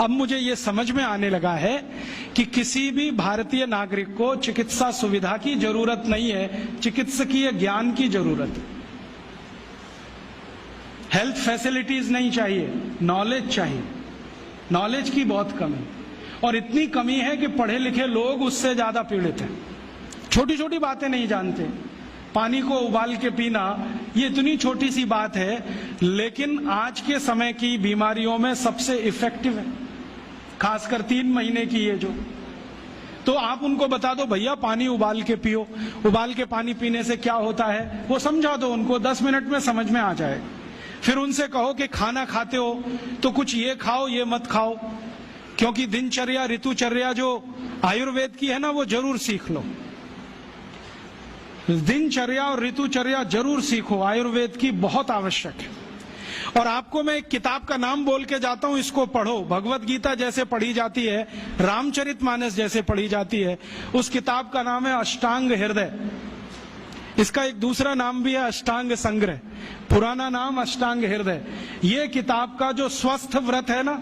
अब मुझे ये समझ में आने लगा है कि किसी भी भारतीय नागरिक को चिकित्सा सुविधा की जरूरत नहीं है, चिकित्सकीय ज्ञान की जरूरत है। हेल्थ फैसिलिटीज नहीं चाहिए, नॉलेज चाहिए। नॉलेज की बहुत कमी, और इतनी कमी है कि पढ़े लिखे लोग उससे ज्यादा पीड़ित हैं। छोटी छोटी बातें नहीं जानते। पानी को उबाल के पीना, ये इतनी छोटी सी बात है, लेकिन आज के समय की बीमारियों में सबसे इफेक्टिव है, खासकर 3 महीने की ये जो। तो आप उनको बता दो भैया पानी उबाल के पियो, उबाल के पानी पीने से क्या होता है वो समझा दो उनको, 10 मिनट में समझ में आ जाए। फिर उनसे कहो कि खाना खाते हो तो कुछ ये खाओ ये मत खाओ, क्योंकि दिनचर्या ऋतुचर्या जो आयुर्वेद की है ना, वो जरूर सीख लो। दिनचर्या और ऋतुचर्या जरूर सीखो, आयुर्वेद की बहुत आवश्यक है। और आपको मैं एक किताब का नाम बोल के जाता हूं, इसको पढ़ो। भगवत गीता जैसे पढ़ी जाती है, रामचरितमानस जैसे पढ़ी जाती है, उस किताब का नाम है अष्टांग हृदय। इसका एक दूसरा नाम भी है अष्टांग संग्रह, पुराना नाम अष्टांग हृदय। ये किताब का जो स्वस्थ व्रत है ना,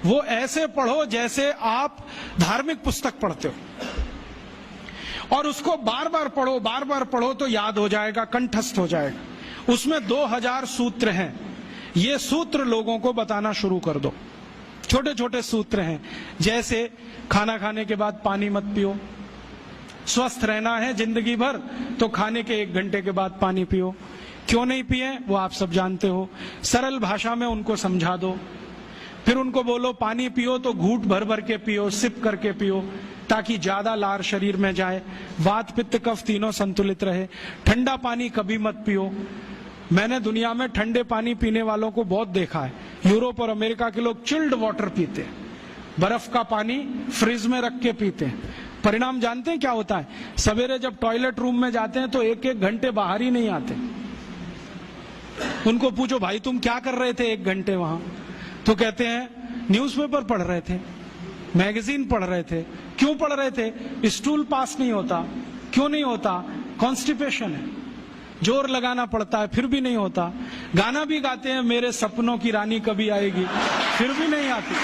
वो ऐसे पढ़ो जैसे आप धार्मिक पुस्तक पढ़ते हो, और उसको बार बार पढ़ो तो याद हो जाएगा, कंठस्थ हो जाएगा। उसमें 2000 सूत्र हैं। ये सूत्र लोगों को बताना शुरू कर दो। छोटे छोटे सूत्र हैं, जैसे खाना खाने के बाद पानी मत पियो, स्वस्थ रहना है जिंदगी भर तो खाने के 1 घंटे के बाद पानी पियो। क्यों नहीं पिए वो आप सब जानते हो, सरल भाषा में उनको समझा दो। फिर उनको बोलो पानी पियो तो घूंट भर भर के पियो, सिप करके पियो, ताकि ज्यादा लार शरीर में जाए, वात पित्त कफ तीनों संतुलित रहे। ठंडा पानी कभी मत पियो। मैंने दुनिया में ठंडे पानी पीने वालों को बहुत देखा है। यूरोप और अमेरिका के लोग चिल्ड वाटर पीते हैं, बर्फ का पानी फ्रिज में रख के पीते हैं। परिणाम जानते हैं क्या होता है? सवेरे जब टॉयलेट रूम में जाते हैं तो 1-1 घंटे बाहर ही नहीं आते। उनको पूछो भाई तुम क्या कर रहे थे 1 घंटे वहां? तो कहते हैं न्यूज़पेपर पढ़ रहे थे, मैगजीन पढ़ रहे थे। क्यों पढ़ रहे थे? स्टूल पास नहीं होता। क्यों नहीं होता? कॉन्स्टिपेशन है, जोर लगाना पड़ता है, फिर भी नहीं होता। गाना भी गाते हैं मेरे सपनों की रानी कभी आएगी, फिर भी नहीं आती।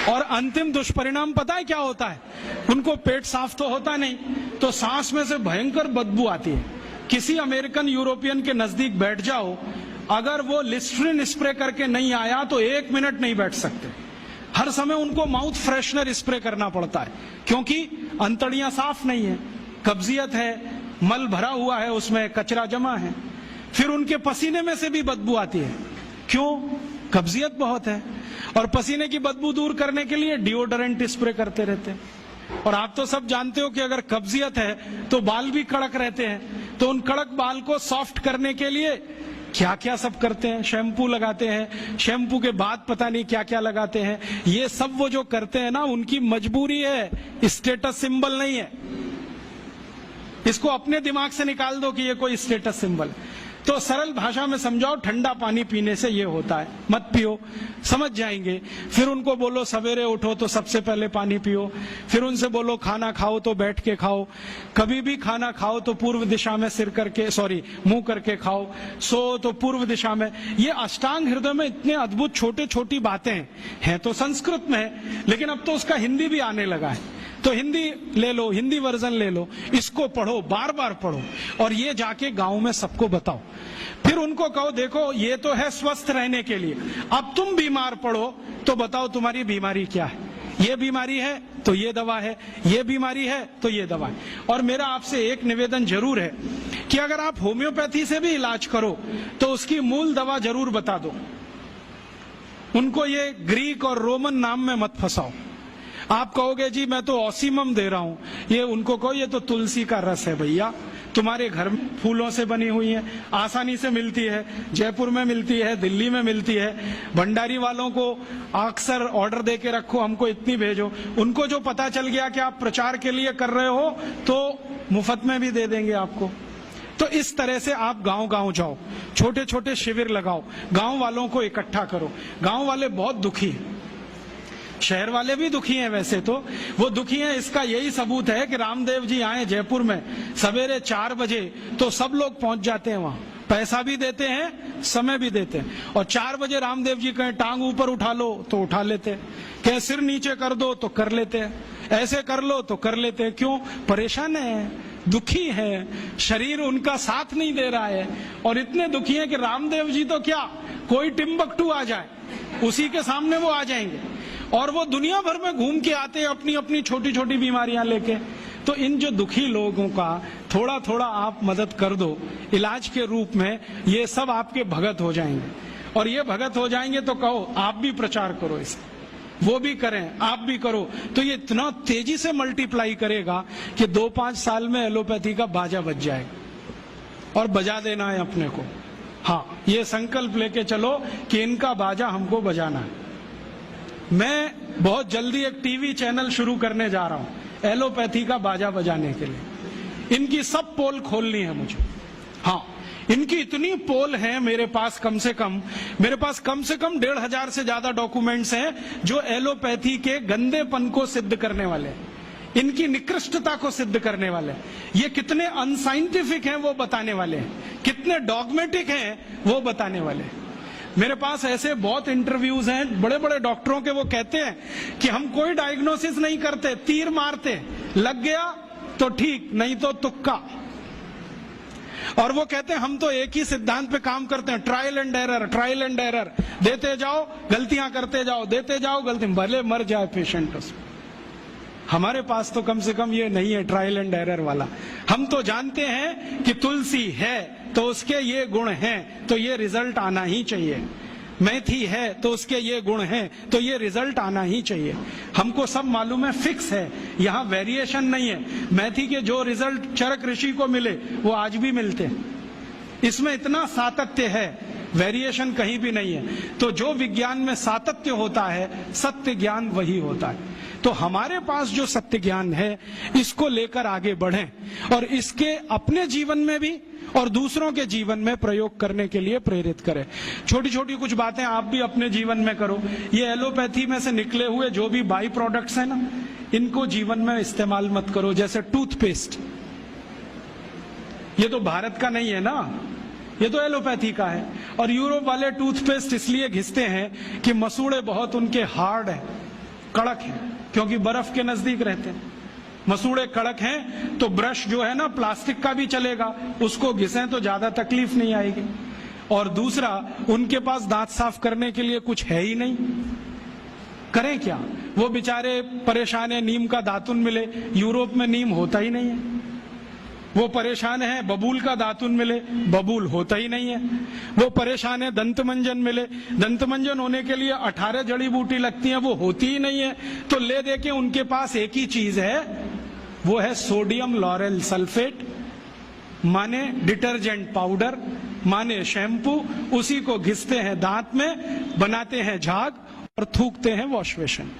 और अंतिम दुष्परिणाम पता है क्या होता है? उनको पेट साफ तो होता नहीं, तो सांस में से भयंकर बदबू आती है। किसी अमेरिकन यूरोपियन के नजदीक बैठ जाओ, अगर वो लिस्ट्रीन स्प्रे करके नहीं आया तो 1 मिनट नहीं बैठ सकते। हर समय उनको माउथ फ्रेशनर स्प्रे करना पड़ता है, क्योंकि अंतड़ियां साफ नहीं है, कब्जियत है, मल भरा हुआ है, उसमें कचरा जमा है। फिर उनके पसीने में से भी बदबू आती है। क्यों? कब्जियत बहुत है। और पसीने की बदबू दूर करने के लिए डिओडोरेंट स्प्रे करते रहते हैं। और आप तो सब जानते हो कि अगर कब्जियत है तो बाल भी कड़क रहते हैं, तो उन कड़क बाल को सॉफ्ट करने के लिए क्या क्या सब करते हैं। शैम्पू लगाते हैं, शैम्पू के बाद पता नहीं क्या क्या लगाते हैं। ये सब वो जो करते हैं ना, उनकी मजबूरी है, स्टेटस सिंबल नहीं है। इसको अपने दिमाग से निकाल दो कि ये कोई स्टेटस सिंबल है। तो सरल भाषा में समझाओ, ठंडा पानी पीने से ये होता है, मत पियो, समझ जाएंगे। फिर उनको बोलो सवेरे उठो तो सबसे पहले पानी पियो। फिर उनसे बोलो खाना खाओ तो बैठ के खाओ, कभी भी खाना खाओ तो पूर्व दिशा में मुंह करके खाओ, सो तो पूर्व दिशा में। ये अष्टांग हृदय में इतने अद्भुत छोटे छोटी बातें हैं तो संस्कृत में है, लेकिन अब तो उसका हिंदी भी आने लगा है। तो हिंदी ले लो, हिंदी वर्जन ले लो, इसको पढ़ो, बार बार पढ़ो, और ये जाके गांव में सबको बताओ। फिर उनको कहो देखो ये तो है स्वस्थ रहने के लिए, अब तुम बीमार पड़ो तो बताओ तुम्हारी बीमारी क्या है। ये बीमारी है तो ये दवा है, ये बीमारी है तो ये दवा है। और मेरा आपसे एक निवेदन जरूर है कि अगर आप होम्योपैथी से भी इलाज करो तो उसकी मूल दवा जरूर बता दो। उनको ये ग्रीक और रोमन नाम में मत फंसाओ। आप कहोगे जी मैं तो ऑसिमम दे रहा हूं, ये उनको कहो ये तो तुलसी का रस है भैया, तुम्हारे घर में फूलों से बनी हुई है, आसानी से मिलती है, जयपुर में मिलती है, दिल्ली में मिलती है। भंडारी वालों को अक्सर ऑर्डर दे के रखो, हमको इतनी भेजो। उनको जो पता चल गया कि आप प्रचार के लिए कर रहे हो तो मुफ्त में भी दे देंगे आपको। तो इस तरह से आप गांव गांव जाओ, छोटे छोटे शिविर लगाओ, गांव वालों को इकट्ठा करो। गांव वाले बहुत दुखी हैं, शहर वाले भी दुखी हैं। वैसे तो वो दुखी हैं, इसका यही सबूत है कि रामदेव जी आए जयपुर में सवेरे 4 बजे तो सब लोग पहुंच जाते हैं वहां पैसा भी देते हैं, समय भी देते हैं। और 4 बजे रामदेव जी कहें टांग ऊपर उठा लो तो उठा लेते हैं, कहें सिर नीचे कर दो तो कर लेते हैं, ऐसे कर लो तो कर लेते हैं। क्यों? परेशान है, दुखी है, शरीर उनका साथ नहीं दे रहा है। और इतने दुखी हैं कि रामदेव जी तो क्या, कोई टिम्बकटू आ जाए उसी के सामने वो आ जाएंगे। और वो दुनिया भर में घूम के आते हैं अपनी अपनी छोटी छोटी बीमारियां लेके। तो इन जो दुखी लोगों का थोड़ा थोड़ा आप मदद कर दो इलाज के रूप में, ये सब आपके भगत हो जाएंगे। और ये भगत हो जाएंगे तो कहो आप भी प्रचार करो इसे, वो भी करें, आप भी करो, तो ये इतना तेजी से मल्टीप्लाई करेगा कि 2-5 साल में एलोपैथी का बाजा बज जाएगा। और बजा देना है अपने को। हाँ, ये संकल्प लेके चलो कि इनका बाजा हमको बजाना है। मैं बहुत जल्दी एक टीवी चैनल शुरू करने जा रहा हूं एलोपैथी का बाजा बजाने के लिए। इनकी सब पोल खोलनी है मुझे। हाँ, इनकी इतनी पोल हैं मेरे पास, कम से कम 1,500 से ज्यादा डॉक्यूमेंट्स हैं जो एलोपैथी के गंदेपन को सिद्ध करने वाले हैं, इनकी निकृष्टता को सिद्ध करने वाले। ये कितने अनसाइंटिफिक हैं वो बताने वाले हैं, कितने डॉगमेटिक हैं वो बताने वाले हैं। मेरे पास ऐसे बहुत इंटरव्यूज हैं बड़े बड़े डॉक्टरों के, वो कहते हैं कि हम कोई डायग्नोसिस नहीं करते, तीर मारते, लग गया तो ठीक, नहीं तो तुक्का। और वो कहते हैं हम तो एक ही सिद्धांत पे काम करते हैं, ट्रायल एंड एरर, देते जाओ गलतियां करते जाओ, देते जाओ गलती, भले मर जाए पेशेंट उसमें। हमारे पास तो कम से कम ये नहीं है ट्रायल एंड एरर वाला। हम तो जानते हैं कि तुलसी है तो उसके ये गुण हैं तो ये रिजल्ट आना ही चाहिए, मेथी है तो उसके ये गुण हैं तो ये रिजल्ट आना ही चाहिए। हमको सब मालूम है, फिक्स है, यहाँ वेरिएशन नहीं है। मेथी के जो रिजल्ट चरक ऋषि को मिले वो आज भी मिलते हैं। इसमें इतना सातत्य है, वेरिएशन कहीं भी नहीं है। तो जो विज्ञान में सातत्य होता है, सत्य ज्ञान वही होता है। तो हमारे पास जो सत्य ज्ञान है इसको लेकर आगे बढ़ें और इसके अपने जीवन में भी और दूसरों के जीवन में प्रयोग करने के लिए प्रेरित करें। छोटी छोटी कुछ बातें आप भी अपने जीवन में करो। ये एलोपैथी में से निकले हुए जो भी बाई प्रोडक्ट्स हैं ना, इनको जीवन में इस्तेमाल मत करो। जैसे टूथपेस्ट, ये तो भारत का नहीं है ना, ये तो एलोपैथी का है। और यूरोप वाले टूथपेस्ट इसलिए घिसते हैं कि मसूड़े बहुत उनके हार्ड है, कड़क है, क्योंकि बर्फ के नजदीक रहते हैं। मसूड़े कड़क हैं तो ब्रश जो है ना प्लास्टिक का भी चलेगा, उसको घिसें तो ज्यादा तकलीफ नहीं आएगी। और दूसरा, उनके पास दांत साफ करने के लिए कुछ है ही नहीं, करें क्या? वो बेचारे परेशान है, नीम का दातुन मिले, यूरोप में नीम होता ही नहीं है। वो परेशान है बबूल का दातुन मिले, बबूल होता ही नहीं है। वो परेशान है दंतमंजन मिले, दंतमंजन होने के लिए 18 जड़ी बूटी लगती हैं, वो होती ही नहीं है। तो ले दे के उनके पास एक ही चीज है, वो है सोडियम लॉरेल सल्फेट, माने डिटर्जेंट पाउडर, माने शैम्पू। उसी को घिसते हैं दांत में, बनाते हैं झाग और थूकते हैं वॉश बेसिन।